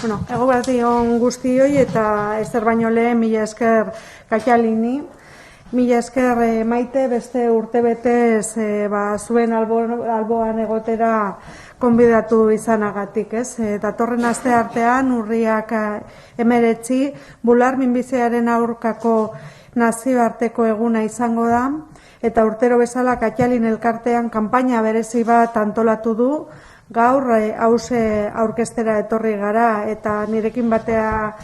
Eguberdion guztioi eta ezer baino lehen mila esker Katalini. Mila esker Maite beste urtebetez zuen alboan egotera konbidatu izanagatik, ez? Datorren aste artean urriak 19 bular minbiziaren aurkako nazioarteko eguna izango da eta urtero bezala Katalin elkartean kanpaina berezi bat antolatu du. Gaur hause aurkeztera etorri gara eta nirekin batea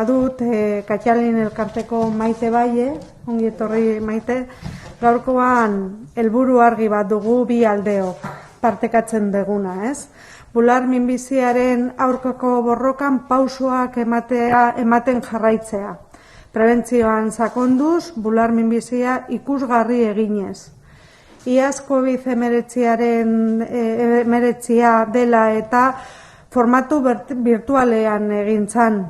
dut Katalin elkarteko Maite Baie, ongi etorri Maite. Gaurkoan helburu argi bat dugu bi aldeo partekatzen deguna, ez? Bular minbiziaren aurkako borrokan pausoak ematen jarraitzea. Prebentzioan sakonduz, bular minbizia ikusgarri eginez. Iaz COVID-19 dela eta formatu virtualean egintzan,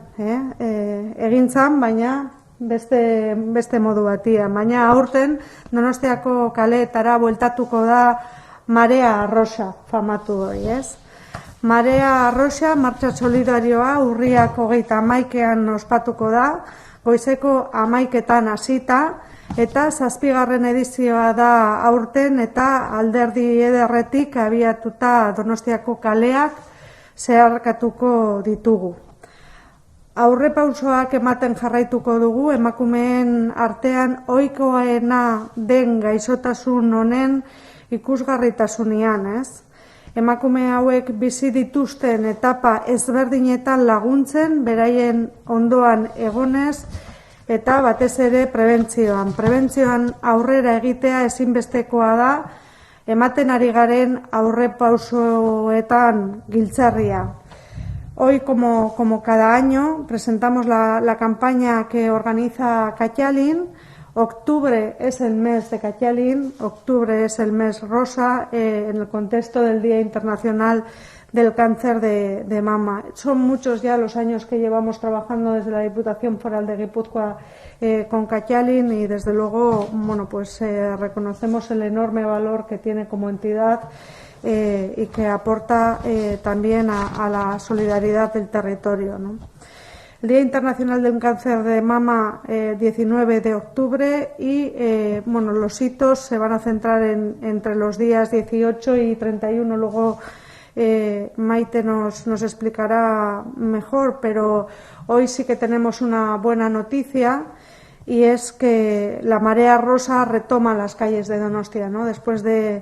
baina beste modu batia. Baina aurten Donostiako kaleetara bueltatuko da Marea Rosa famatu hori, ez? Marea Rosa, martxa solidarioa, urriak 31ean ospatuko da, goizeko 11etan hasita, eta 7. edizioa da aurten eta alderdi ederretik abiatuta Donostiako kaleak zeharkatuko ditugu. Aurrepausoak ematen jarraituko dugu, emakumeen artean ohikoena den gaixotasun honen ikusgarritasunean, ez? Emakume hauek bizi dituzten etapa ezberdinetan laguntzen, beraien ondoan egonez, eta batez ere prebentzioan. Prebentzioan aurrera egitea ezinbestekoa da, ematen ari garen aurrepausoetan giltzarria. Hoy, como cada año, presentamos la campaña que organiza Katalin. Octubre es el mes de Katalin, octubre es el mes rosa en el contexto del Día Internacional del Cáncer de Mama. Son muchos ya los años que llevamos trabajando desde la Diputación Foral de Guipúzcoa con Katalin y desde luego reconocemos el enorme valor que tiene como entidad y que aporta también a la solidaridad del territorio, ¿no? El Día Internacional del Cáncer de Mama, 19 de octubre, y los hitos se van a centrar entre los días 18 y 31. Luego Maite nos explicará mejor, pero hoy sí que tenemos una buena noticia y es que la Marea Rosa retoma las calles de Donostia, ¿no? Después de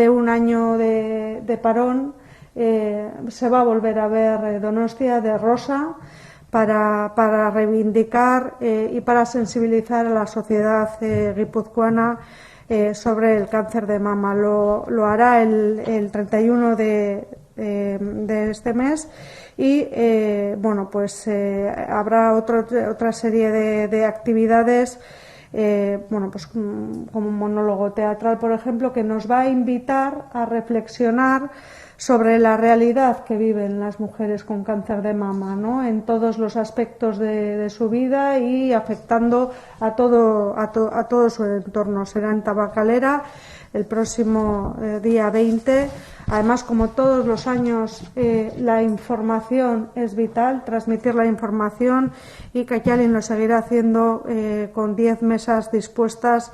un año de parón se va a volver a ver Donostia de rosa para reivindicar y para sensibilizar a la sociedad guipuzcoana sobre el cáncer de mama. Lo hará el 31 de este mes y habrá otra serie de actividades, como un monólogo teatral, por ejemplo, que nos va a invitar a reflexionar sobre la realidad que viven las mujeres con cáncer de mama, ¿no? En todos los aspectos de su vida y afectando a todo su entorno. Será en Tabacalera el próximo día 20. Además, como todos los años, la información es vital, transmitir la información, y Katalin lo seguirá haciendo con 10 mesas dispuestas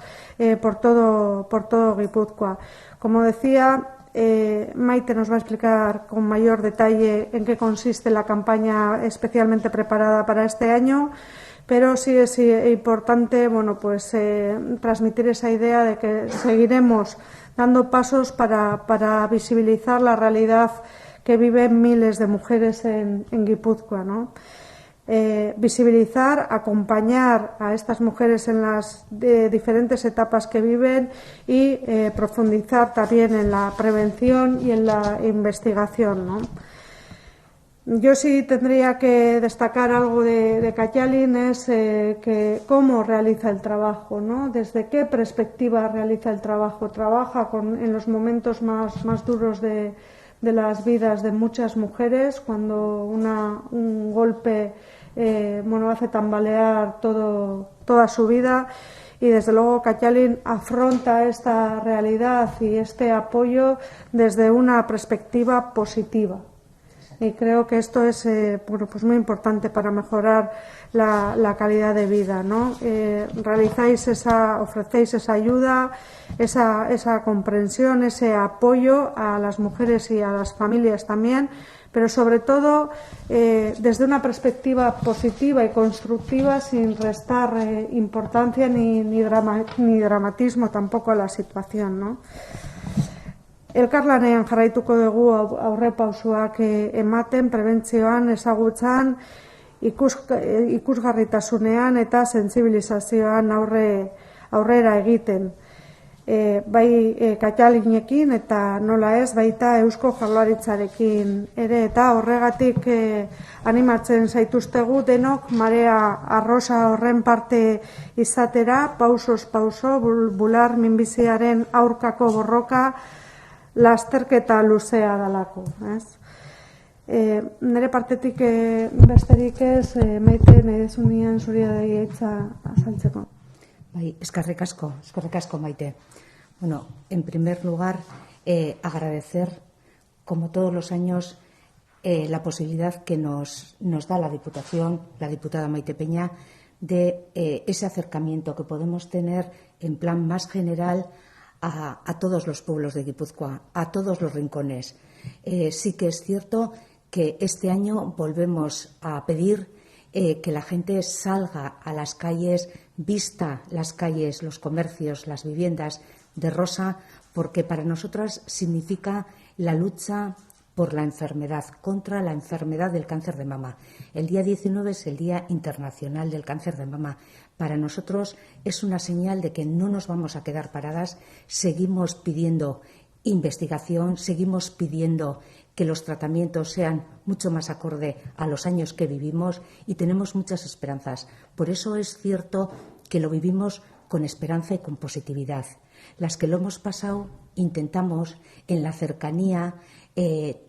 por todo Guipúzcoa. Como decía, Maite nos va a explicar con mayor detalle en qué consiste la campaña especialmente preparada para este año, pero sí es importante transmitir esa idea de que seguiremos dando pasos para visibilizar la realidad que viven miles de mujeres en Guipúzcoa, ¿no? Visibilizar, acompañar a estas mujeres en las diferentes etapas que viven y profundizar también en la prevención y en la investigación, ¿no? Yo sí tendría que destacar algo de Katalin, es cómo realiza el trabajo, ¿no? Desde qué perspectiva realiza el trabajo. Trabaja en los momentos más duros de las vidas de muchas mujeres, cuando un golpe hace tambalear toda su vida, y desde luego Katalin afronta esta realidad y este apoyo desde una perspectiva positiva. Y creo que esto es bueno, pues muy importante para mejorar la calidad de vida, ¿no? Ofrecéis esa ayuda, esa comprensión, ese apoyo a las mujeres y a las familias también, pero sobre todo desde una perspectiva positiva y constructiva, sin restar importancia ni dramatismo tampoco a la situación, ¿no? Elkarlanean jarraituko dugu aurrepausoak ematen, prebentzioan, ezagutzan, ikusgarritasunean eta sentsibilizazioan aurrera egiten. Bai Kataluniarekin eta nola ez baita Eusko Jaurlaritzarekin ere, eta horregatik animatzen zaituztegu denok Marea Arrosa horren parte izatera, pausoz pauso, bular minbiziaren aurkako borroka lasterketa luzea dalako, ez? Nire partetik besterik ez, Maite, nahi dezunian zuri hitza azaltzeko. Bai, eskerrik asko, Maite. Bueno, en primer lugar, agradecer, como todos los años, la posibilidad que nos da la Diputación, la diputada Maite Peña, de ese acercamiento que podemos tener en plan más general a todos los pueblos de Guipúzcoa, a todos los rincones. Sí que es cierto que este año volvemos a pedir que la gente salga a las calles, vista las calles, los comercios, las viviendas de rosa, porque para nosotras significa la lucha por la enfermedad, contra la enfermedad del cáncer de mama. El día 19 es el Día Internacional del Cáncer de Mama. Para nosotros es una señal de que no nos vamos a quedar paradas. Seguimos pidiendo investigación, seguimos pidiendo que los tratamientos sean mucho más acorde a los años que vivimos y tenemos muchas esperanzas. Por eso es cierto que lo vivimos con esperanza y con positividad. Las que lo hemos pasado intentamos en la cercanía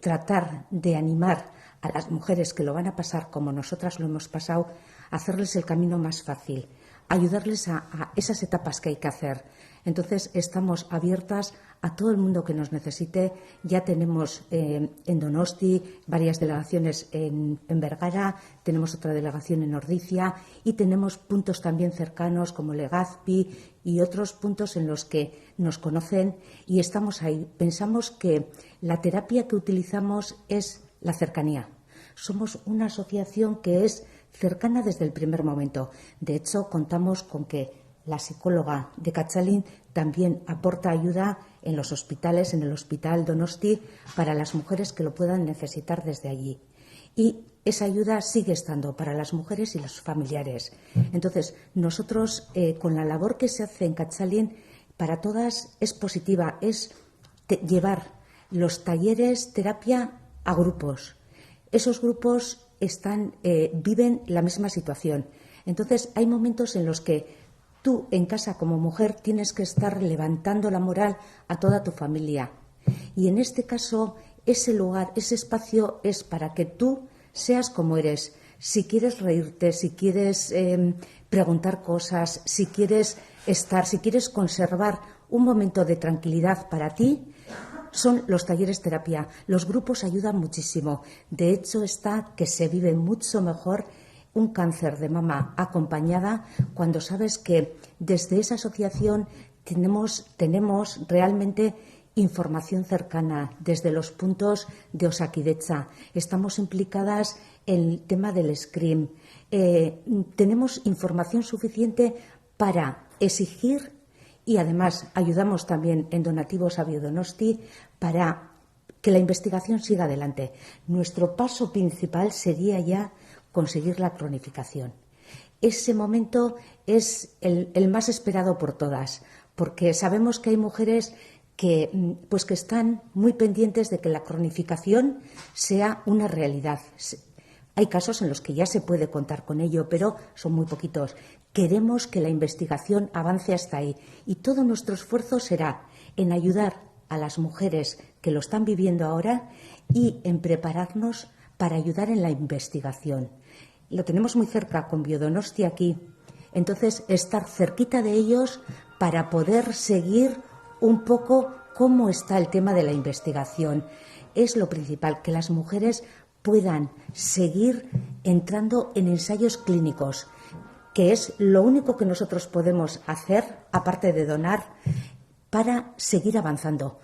tratar de animar a las mujeres que lo van a pasar como nosotras lo hemos pasado, hacerles el camino más fácil, ayudarles a esas etapas que hay que hacer. Entonces, estamos abiertas a todo el mundo que nos necesite. Ya tenemos en Donosti varias delegaciones en Bergara, tenemos otra delegación en Ordizia y tenemos puntos también cercanos como Legazpi y otros puntos en los que nos conocen y estamos ahí. Pensamos que la terapia que utilizamos es la cercanía. Somos una asociación que es cercana desde el primer momento. De hecho, contamos con que la psicóloga de Cachalín también aporta ayuda en los hospitales, en el Hospital Donosti, para las mujeres que lo puedan necesitar desde allí. Y esa ayuda sigue estando para las mujeres y los familiares. Entonces, nosotros, con la labor que se hace en Cachalín, para todas es positiva, es llevar los talleres terapia a grupos. Esos grupos viven la misma situación. Entonces, hay momentos en los que tú, en casa, como mujer, tienes que estar levantando la moral a toda tu familia. Y en este caso, ese lugar, ese espacio es para que tú seas como eres. Si quieres reírte, si quieres preguntar cosas, si quieres conservar un momento de tranquilidad para ti, son los talleres terapia. Los grupos ayudan muchísimo. De hecho, está que se vive mucho mejor un cáncer de mama acompañada cuando sabes que desde esa asociación tenemos realmente información cercana desde los puntos de Osakidetza. Estamos implicadas en el tema del SCRIM. Tenemos información suficiente para exigir y además ayudamos también en donativos a Biodonosti para que la investigación siga adelante. Nuestro paso principal sería ya conseguir la cronificación. Ese momento es el más esperado por todas, porque sabemos que hay mujeres que están muy pendientes de que la cronificación sea una realidad. Hay casos en los que ya se puede contar con ello, pero son muy poquitos. Queremos que la investigación avance hasta ahí y todo nuestro esfuerzo será en ayudar a las mujeres que lo están viviendo ahora y en prepararnos para ayudar en la investigación. Lo tenemos muy cerca con Biodonosti aquí, entonces estar cerquita de ellos para poder seguir un poco cómo está el tema de la investigación. Es lo principal, que las mujeres puedan seguir entrando en ensayos clínicos, que es lo único que nosotros podemos hacer, aparte de donar, para seguir avanzando.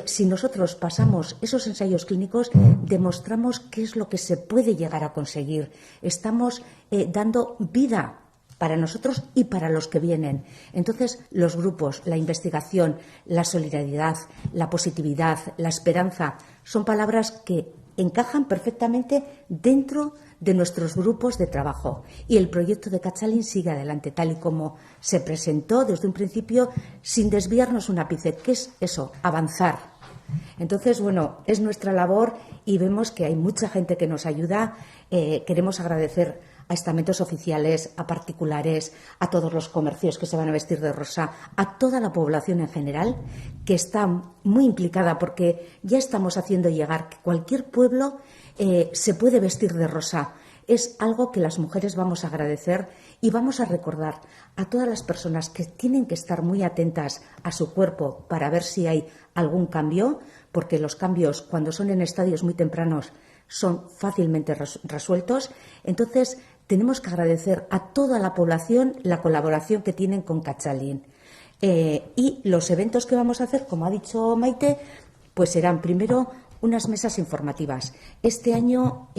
Si nosotros pasamos esos ensayos clínicos, demostramos qué es lo que se puede llegar a conseguir. Estamos dando vida para nosotros y para los que vienen. Entonces, los grupos, la investigación, la solidaridad, la positividad, la esperanza, son palabras que encajan perfectamente dentro de nuestros grupos de trabajo. Y el proyecto de Cachalín sigue adelante, tal y como se presentó desde un principio, sin desviarnos un ápice. ¿Qué es eso? Avanzar. Entonces, bueno, es nuestra labor y vemos que hay mucha gente que nos ayuda. Queremos agradecer a estamentos oficiales, a particulares, a todos los comercios que se van a vestir de rosa, a toda la población en general, que está muy implicada, porque ya estamos haciendo llegar que cualquier pueblo se puede vestir de rosa. Es algo que las mujeres vamos a agradecer y vamos a recordar a todas las personas que tienen que estar muy atentas a su cuerpo para ver si hay algún cambio, porque los cambios, cuando son en estadios muy tempranos, son fácilmente resueltos. Entonces, tenemos que agradecer a toda la población la colaboración que tienen con Cachalín. Y los eventos que vamos a hacer, como ha dicho Maite, pues serán primero unas mesas informativas. Este año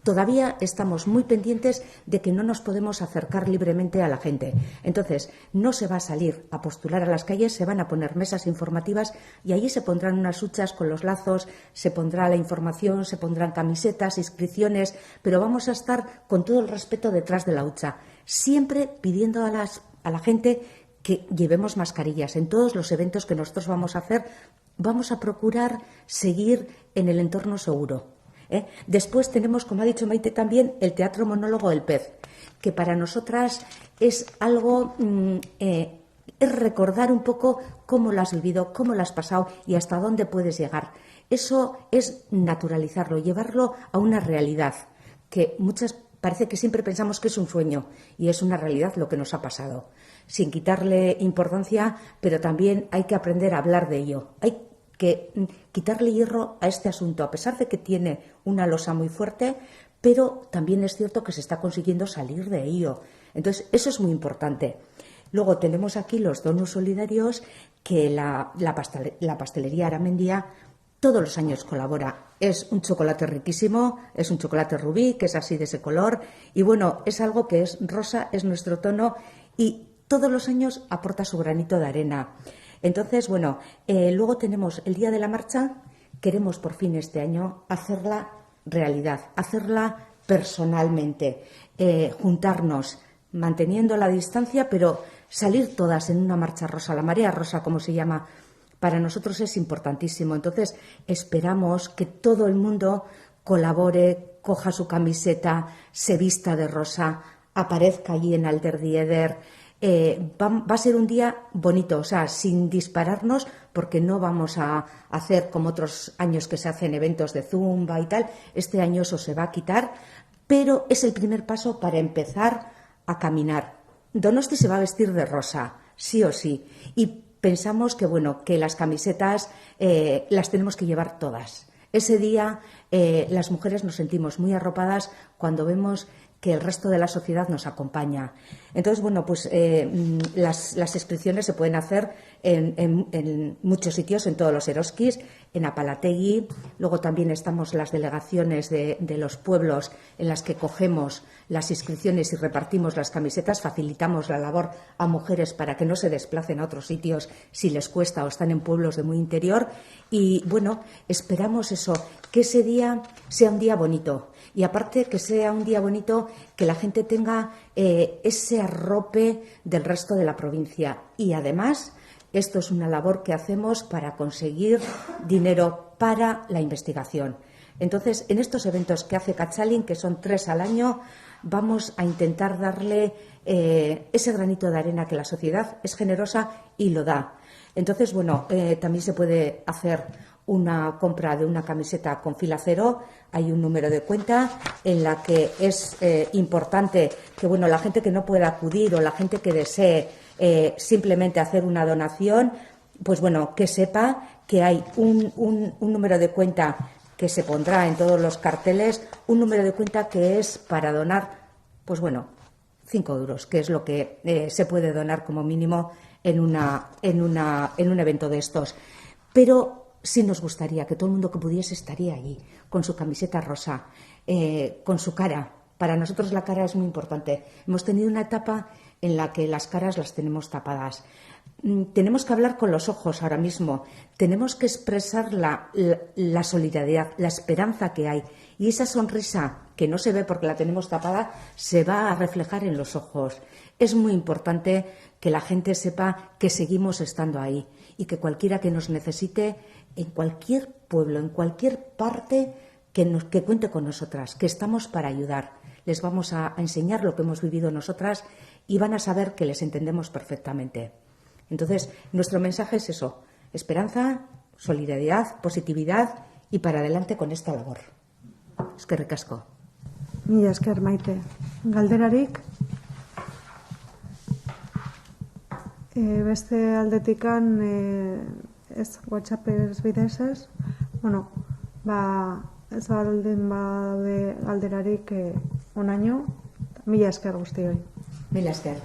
todavía estamos muy pendientes de que no nos podemos acercar libremente a la gente. Entonces, no se va a salir a postular a las calles, se van a poner mesas informativas y allí se pondrán unas huchas con los lazos, se pondrá la información, se pondrán camisetas, inscripciones, pero vamos a estar con todo el respeto detrás de la hucha, siempre pidiendo a la gente que llevemos mascarillas. En todos los eventos que nosotros vamos a hacer, vamos a procurar seguir en el entorno seguro. Después tenemos, como ha dicho Maite también, el teatro monólogo del pez, que para nosotras es algo, es recordar un poco cómo lo has vivido, cómo lo has pasado y hasta dónde puedes llegar. Eso es naturalizarlo, llevarlo a una realidad, que muchas parece que siempre pensamos que es un sueño y es una realidad lo que nos ha pasado, sin quitarle importancia, pero también hay que aprender a hablar de ello. Hay que quitarle hierro a este asunto, a pesar de que tiene una losa muy fuerte, pero también es cierto que se está consiguiendo salir de ello. Entonces, eso es muy importante. Luego tenemos aquí los donos solidarios, que la pastelería Aramendia todos los años colabora. Es un chocolate riquísimo, es un chocolate rubí, que es así de ese color, y bueno, es algo que es rosa, es nuestro tono, y todos los años aporta su granito de arena. Entonces, bueno, luego tenemos el Día de la Marcha. Queremos por fin este año hacerla realidad, hacerla personalmente, juntarnos, manteniendo la distancia, pero salir todas en una marcha rosa, la marea rosa, como se llama, para nosotros es importantísimo. Entonces, esperamos que todo el mundo colabore, coja su camiseta, se vista de rosa, aparezca allí en Alder Dieder. Va a ser un día bonito, o sea, sin dispararnos, porque no vamos a hacer como otros años que se hacen eventos de zumba y tal. Este año eso se va a quitar, pero es el primer paso para empezar a caminar. Donosti se va a vestir de rosa, sí o sí, y pensamos que, bueno, que las camisetas las tenemos que llevar todas. Ese día las mujeres nos sentimos muy arropadas cuando vemos que el resto de la sociedad nos acompaña. Entonces, bueno, pues las inscripciones se pueden hacer en muchos sitios, en todos los eroskis, en Apalategui. Luego también estamos las delegaciones de los pueblos en las que cogemos las inscripciones y repartimos las camisetas, facilitamos la labor a mujeres para que no se desplacen a otros sitios si les cuesta o están en pueblos de muy interior. Y, bueno, esperamos eso, que ese día sea un día bonito. Y aparte que sea un día bonito, que la gente tenga ese arrope del resto de la provincia. Y además, esto es una labor que hacemos para conseguir dinero para la investigación. Entonces, en estos eventos que hace Cachalín, que son 3 al año, vamos a intentar darle ese granito de arena, que la sociedad es generosa y lo da. Entonces, bueno, también se puede hacer una compra de una camiseta con fila cero. Hay un número de cuenta en la que es importante que, bueno, la gente que no pueda acudir o la gente que desee simplemente hacer una donación, pues bueno, que sepa que hay un número de cuenta que se pondrá en todos los carteles un número de cuenta que es para donar, pues bueno, 5 euros, que es lo que se puede donar como mínimo en un evento de estos. Pero sí nos gustaría que todo el mundo que pudiese estaría allí, con su camiseta rosa, con su cara. Para nosotros la cara es muy importante. Hemos tenido una etapa en la que las caras las tenemos tapadas. Tenemos que hablar con los ojos ahora mismo. Tenemos que expresar la solidaridad, la esperanza que hay. Y esa sonrisa que no se ve porque la tenemos tapada se va a reflejar en los ojos. Es muy importante que la gente sepa que seguimos estando ahí y que cualquiera que nos necesite, en cualquier pueblo, en cualquier parte, que cuente con nosotras, que estamos para ayudar. Les vamos a enseñar lo que hemos vivido nosotras y van a saber que les entendemos perfectamente. Entonces, nuestro mensaje es eso: esperanza, solidaridad, positividad y para adelante con esta labor. Eskerrik asko. Mila esker, Maite. Galderarik? Beste aldetikan ez WhatsApp ez bidez ez? Bueno, ez baldin badaude galderarik onaino. Mila esker guztioi. Mila esker.